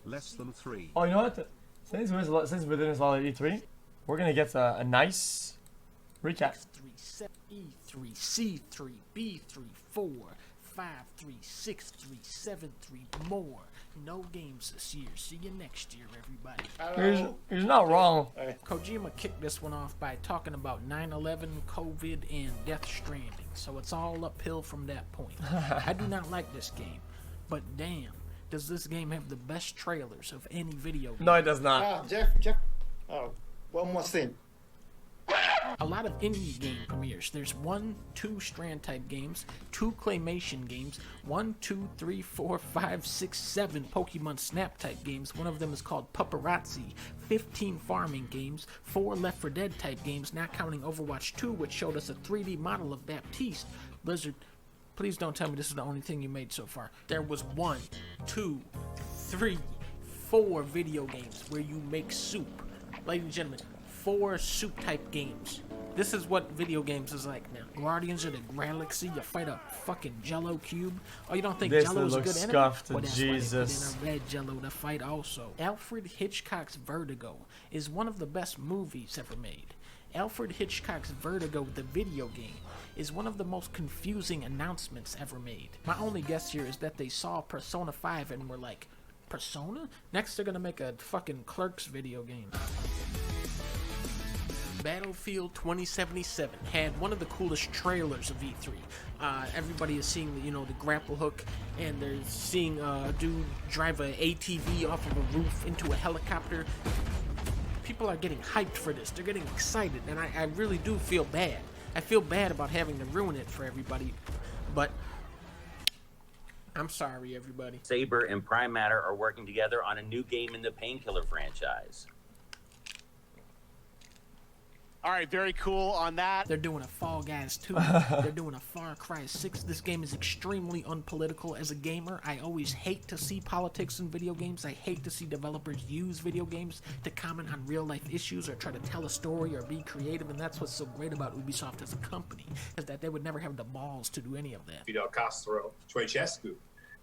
Less than 3. Oh, you know what? Since we're doing this all at E3, we're gonna get a nice recap. X3, E3, C3, B3, 4, 5, 3, 6, 3, 7, 3, more. No games this year. See you next year, everybody. He's not wrong. Kojima kicked this one off by talking about 9/11, COVID, and Death Stranding. So it's all uphill from that point. I do not like this game, but damn, does this game have the best trailers of any video game? No, it does not. Ah, Jeff. Oh, one more thing. A lot of indie game premieres. There's 1, 2 Strand type games, 2 claymation games, 1, 2, 3, 4, 5, 6, 7 Pokemon Snap type games. One of them is called Paparazzi. 15 farming games, 4 Left 4 Dead type games, not counting Overwatch 2, which showed us a 3D model of Baptiste. Blizzard, please don't tell me this is the only thing you made so far. There was 1, 2, 3, 4 video games where you make soup. Ladies and gentlemen, 4 soup type games. This is what video games is like now. Guardians of the Galaxy, you fight a fucking Jello cube. Oh, you don't think This Jello's a looks good enemy? scuffed, Well, that's Jesus. why they put in a red Jello to fight also. Alfred Hitchcock's Vertigo is one of the best movies ever made. Alfred Hitchcock's Vertigo, the video game, is one of the most confusing announcements ever made. My only guess here is that they saw Persona 5 and were like, Persona? Next they're gonna make a fucking Clerks video game. Battlefield 2077 had one of the coolest trailers of E3. Everybody is seeing the, the grapple hook, and they're seeing a dude drive a ATV off of a roof into a helicopter. People are getting hyped for this. They're getting excited, and I really do feel bad. I feel bad about having to ruin it for everybody, but I'm sorry, everybody. Saber and Prime Matter are working together on a new game in the Painkiller franchise. All right, very cool on that. They're doing a Fall Guys 2. They're doing a Far Cry 6. This game is extremely unpolitical. As a gamer, I always hate to see politics in video games. I hate to see developers use video games to comment on real-life issues or try to tell a story or be creative, and that's what's so great about Ubisoft as a company, is that they would never have the balls to do any of that. Fidel Castro, Ceausescu,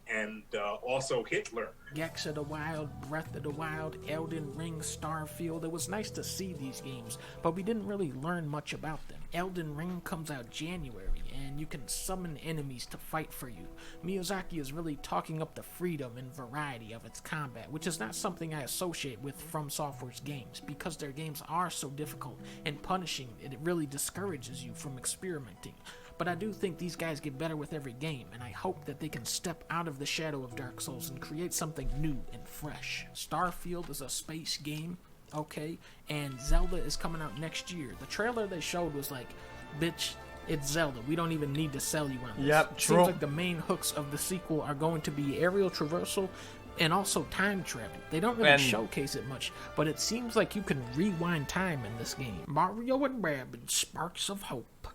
and also Hitler. Gex of the Wild, Breath of the Wild, Elden Ring, Starfield. It was nice to see these games, but we didn't really learn much about them. Elden Ring comes out January, and you can summon enemies to fight for you. Miyazaki is really talking up the freedom and variety of its combat, which is not something I associate with From Software's games. Because their games are so difficult and punishing, it really discourages you from experimenting. But I do think these guys get better with every game, and I hope that they can step out of the shadow of Dark Souls and create something new and fresh. Starfield is a space game, okay, and Zelda is coming out next year. The trailer they showed was like, bitch, it's Zelda. We don't even need to sell you on this. Yep, true. Seems like the main hooks of the sequel are going to be aerial traversal and also time travel. They don't really showcase it much, but it seems like you can rewind time in this game. Mario and Rabbids, Sparks of Hope.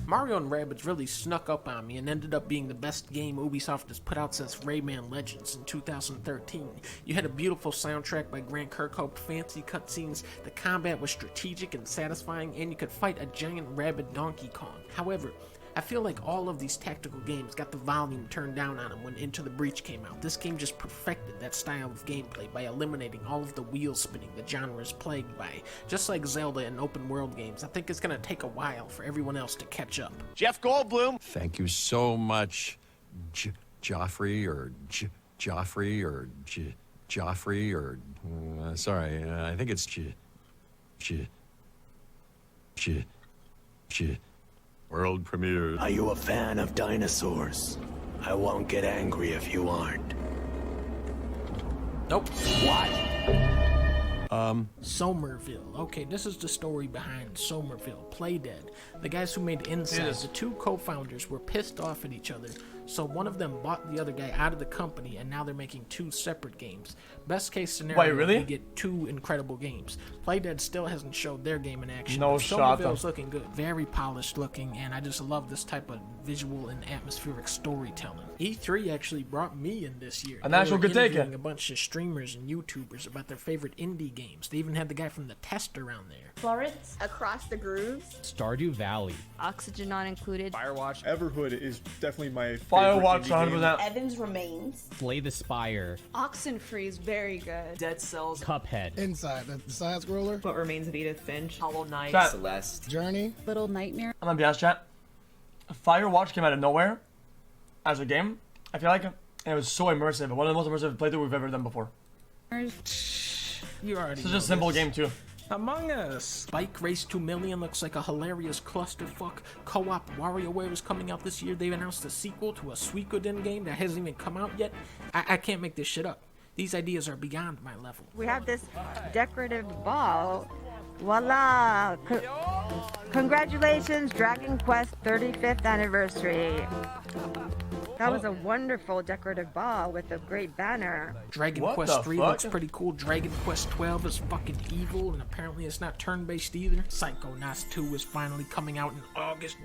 Mario and Rabbids really snuck up on me and ended up being the best game Ubisoft has put out since Rayman Legends in 2013. You had a beautiful soundtrack by Grant Kirkhope, fancy cutscenes, the combat was strategic and satisfying, and you could fight a giant rabid Donkey Kong. However, I feel like all of these tactical games got the volume turned down on them when Into the Breach came out. This game just perfected that style of gameplay by eliminating all of the wheel spinning the genre is plagued by. Just like Zelda and open world games, I think it's going to take a while for everyone else to catch up. Jeff Goldblum. Thank you so much, Joffrey or Joffrey or Joffrey or sorry, I think it's World premiere. Are you a fan of dinosaurs? I won't get angry if you aren't. Nope. What? Somerville. Okay, this is the story behind Somerville. Playdead. The guys who made Inside, the two co-founders were pissed off at each other, so one of them bought the other guy out of the company, and now they're making 2 separate games. Best case scenario, Wait, really? we get 2 incredible games. Playdead still hasn't showed their game in action. No shot. Somerville's looking good. Very polished looking, and I just love this type of visual and atmospheric storytelling. E3 actually brought me in this year. A natural good take. A bunch of streamers and YouTubers about their favorite indie games. They even had the guy from The Test around there. Florence, Across the Grooves, Stardew Valley, Oxygen Not Included, Firewatch. Everhood is definitely my favorite Firewatch 100%. Evan's Remains. Slay the Spire. Oxenfree is very good. Dead Cells. Cuphead. Inside, the side scroller. What Remains of Edith Finch. Hollow Knight. Chat. Celeste. Journey. Little Nightmare. I'm gonna be honest, chat. Firewatch came out of nowhere as a game, I feel like, and it was so immersive. One of the most immersive playthroughs we've ever done before. You already It's know just a simple this. game too. Among Us. Bike Race 2 Million looks like a hilarious clusterfuck. Co-op WarioWare is coming out this year. They've announced a sequel to a Suikoden game that hasn't even come out yet. I can't make this shit up. These ideas are beyond my level. We have this decorative ball. Voila! Congratulations, Dragon Quest 35th anniversary. That was a wonderful decorative ball with a great banner. Dragon What Quest the 3 fuck? looks pretty cool. Dragon Quest 12 is fucking evil, and apparently it's not turn-based either. Psychonauts 2 is finally coming out in August.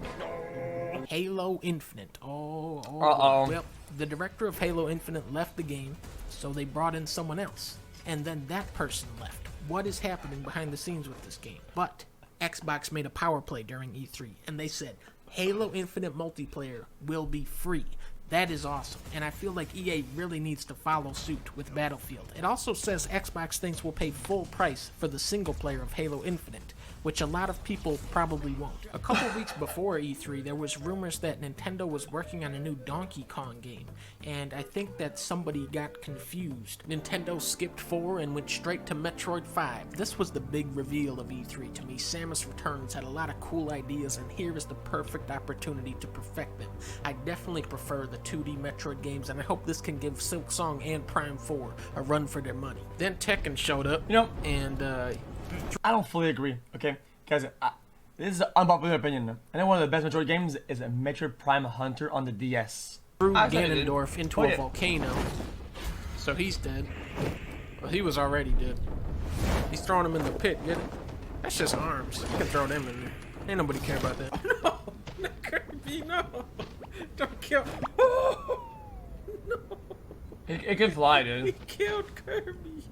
Halo Infinite. Uh-oh. Well, the director of Halo Infinite left the game, so they brought in someone else. And then that person left. What is happening behind the scenes with this game? But Xbox made a power play during E3, and they said Halo Infinite multiplayer will be free. That is awesome, and I feel like EA really needs to follow suit with Battlefield. It also says Xbox thinks we'll pay full price for the single player of Halo Infinite, which a lot of people probably won't. A couple weeks before E3, there was rumors that Nintendo was working on a new Donkey Kong game, and I think that somebody got confused. Nintendo skipped 4 and went straight to Metroid 5. This was the big reveal of E3 to me. Samus Returns had a lot of cool ideas, and here is the perfect opportunity to perfect them. I definitely prefer the 2D Metroid games, and I hope this can give Silk Song and Prime 4 a run for their money. Then Tekken showed up, You know, and I don't fully agree, okay? Guys, this is an unpopular opinion. I think one of the best Metroid games is a Metroid Prime Hunter on the DS. threw I said it, dude. Ganondorf into Play a it. volcano. So he's dead. Well, he was already dead. He's throwing him in the pit, get it? That's just arms. You can throw them in there. Ain't nobody care about that. No! Not Kirby, no! Don't kill. Oh! No! It can fly, He dude. killed Kirby!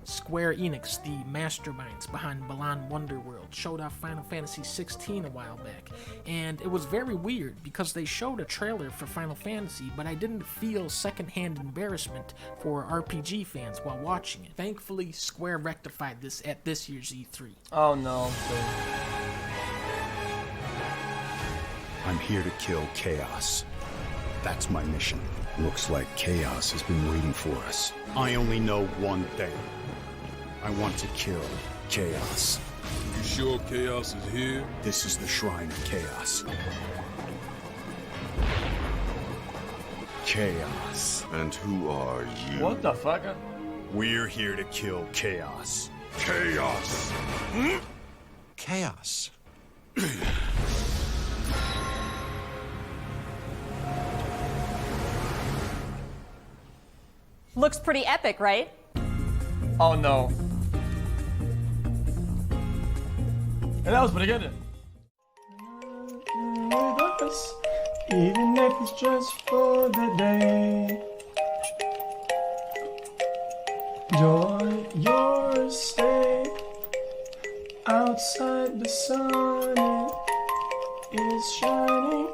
Square Enix, the masterminds behind Balan Wonderworld, showed off Final Fantasy XVI a while back, and it was very weird because they showed a trailer for Final Fantasy, but I didn't feel secondhand embarrassment for RPG fans while watching it. Thankfully, Square rectified this at this year's E3. Oh no. I'm here to kill Chaos. That's my mission. Looks like Chaos has been waiting for us. I only know one thing. I want to kill Chaos. You sure Chaos is here? This is the Shrine of Chaos. Chaos. And who are you? What the fuck? We're here to kill Chaos. Chaos. Chaos. Looks pretty epic, right? Oh no. Hey, that was pretty good. With us, even if it's just for the day. Joy, your stay. Outside the sun is shining.